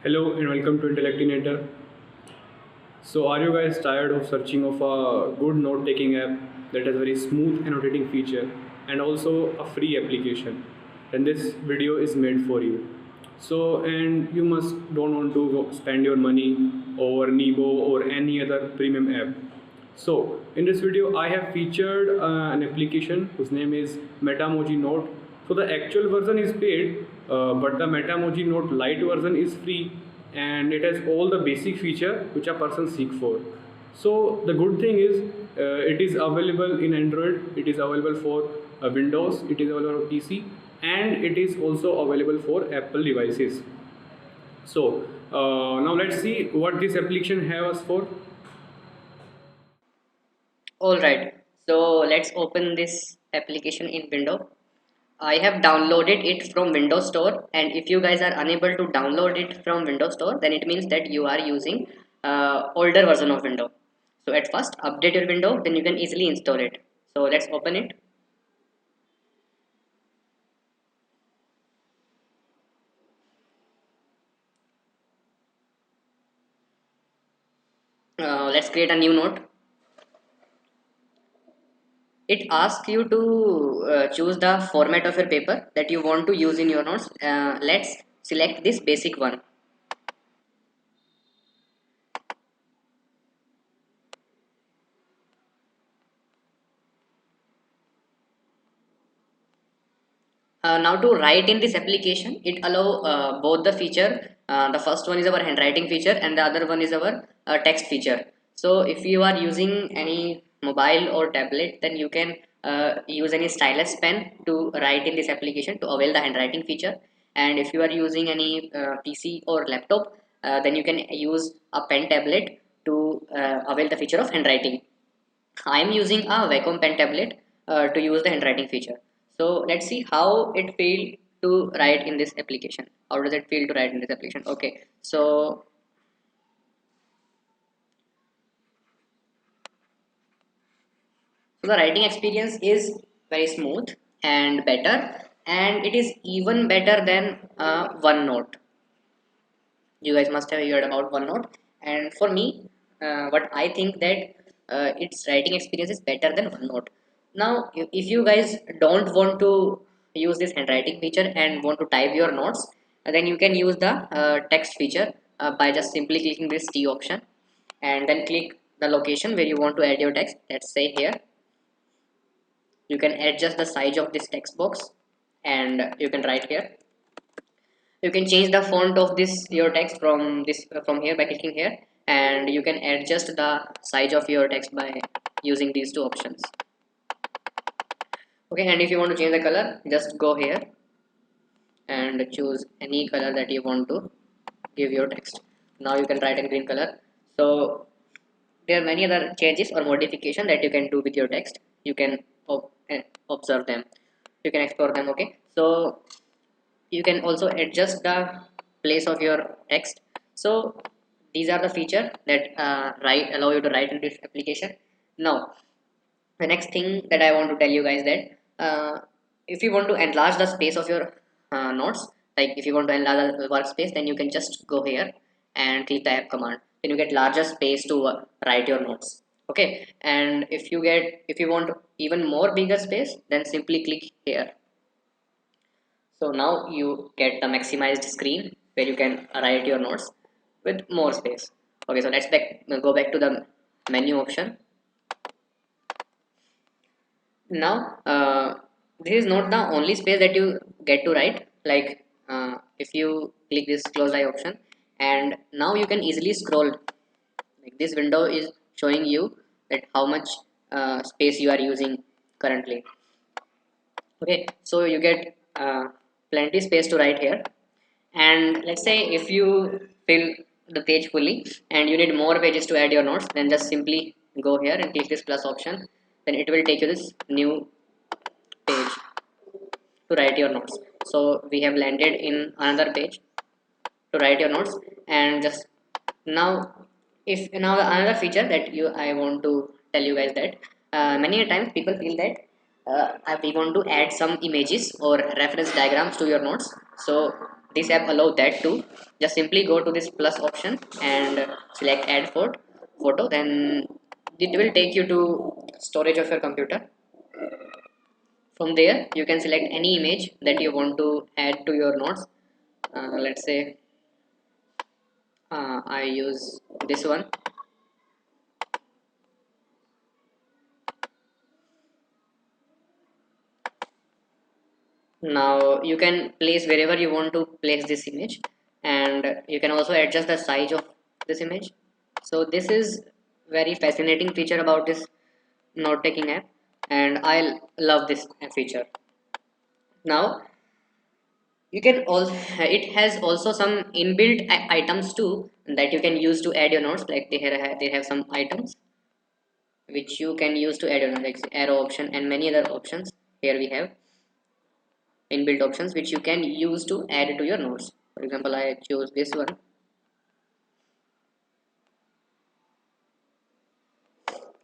Hello and welcome to Intellectinator. So, are you guys tired of searching of a good note-taking app that has very smooth annotating feature and also a free application? Then this video is made for you. So, and you must don't want to spend your money over Nebo or any other premium app. So, in this video, I have featured an application whose name is Metamoji Note. So, the actual version is paid, but the Metamoji Note Lite version is free, and it has all the basic feature which a person seek for. So, the good thing is it is available in Android, it is available for Windows, it is available for PC, and it is also available for Apple devices. So, now let's see what this application has for. Alright, so let's open this application in window. I have downloaded it from Windows Store, and if you guys are unable to download it from Windows Store, then it means that you are using older version of Windows. So at first update your window, then you can easily install it. So let's open it. Let's create a new note. It asks you to choose the format of your paper that you want to use in your notes. Let's select this basic one. Now to write in this application, it allow both the feature. The first one is our handwriting feature and the other one is our text feature. So if you are using any mobile or tablet, then you can use any stylus pen to write in this application to avail the handwriting feature. And if you are using any PC or laptop, then you can use a pen tablet to avail the feature of handwriting. I'm using a Wacom pen tablet to use the handwriting feature. So let's see how it feel to write in this application. How does it feel to write in this application? Okay, so the writing experience is very smooth and better, and it is even better than OneNote. You guys must have heard about OneNote, and for me, what I think that its writing experience is better than OneNote. Now if you guys don't want to use this handwriting feature and want to type your notes, then you can use the text feature by just simply clicking this T option and then click the location where you want to add your text. Let's say here. You can adjust the size of this text box and you can write here. You can change the font of this your text from here by clicking here, and you can adjust the size of your text by using these two options. Okay, and if you want to change the color, just go here and choose any color that you want to give your text. Now you can write in green color. So there are many other changes or modification that you can do with your text. You can observe them, you can explore them. Okay, so you can also adjust the place of your text. So these are the feature that write allow you to write in this application. Now the next thing that I want to tell you guys that if you want to enlarge the space of your notes, like if you want to enlarge the workspace, then you can just go here and click the app command. Then you get larger space to write your notes. Okay, and if you want even more bigger space, then simply click here. So now you get the maximized screen where you can write your notes with more space. Okay, so go back to the menu option. Now, this is not the only space that you get to write. Like if you click this close eye option, and now you can easily scroll. Like this window is showing you that how much space you are using currently. Okay, so you get plenty space to write here. And let's say if you fill the page fully and you need more pages to add your notes, then just simply go here and click this plus option. Then it will take you this new page to write your notes. So we have landed in another page to write your notes. And just now, if now another feature that you I want to tell you guys that many times people feel that we want to add some images or reference diagrams to your notes. So this app allow that too. Just simply go to this plus option and select add photo, then it will take you to storage of your computer. From there you can select any image that you want to add to your notes. Let's say I use this one. Now you can place wherever you want to place this image, and you can also adjust the size of this image. So this is very fascinating feature about this note taking app, and I love this feature. Now you can also, it has also some inbuilt items too that you can use to add your notes. Like they have some items which you can use to add your notes, like arrow option and many other options. Here we have inbuilt options which you can use to add to your notes. For example, I choose this one.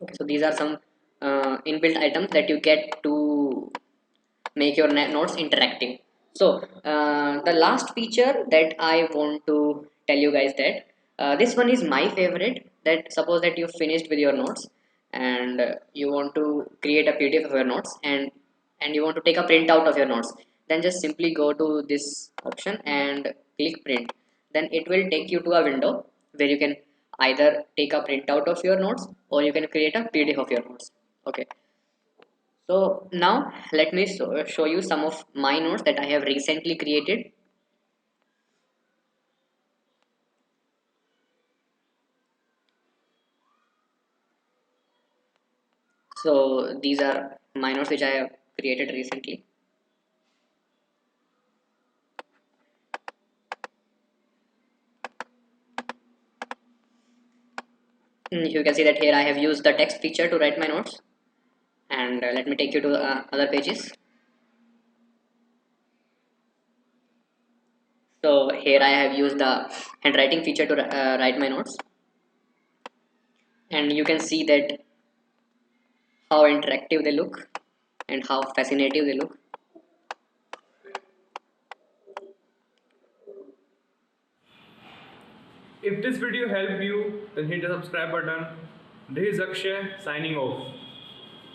Okay, so these are some inbuilt items that you get to make your notes interactive. So the last feature that I want to tell you guys that this one is my favorite. That suppose that you finished with your notes, and you want to create a PDF of your notes, and you want to take a printout of your notes, then just simply go to this option and click print. Then it will take you to a window where you can either take a printout of your notes or you can create a PDF of your notes. Okay, so now let me show you some of my notes that I have recently created. So these are my notes which I have created recently. You can see that here I have used the text feature to write my notes. And let me take you to other pages. So here I have used the handwriting feature to write my notes. And you can see that how interactive they look and how fascinating they look. If this video helped you, then hit the subscribe button. This is Akshay signing off.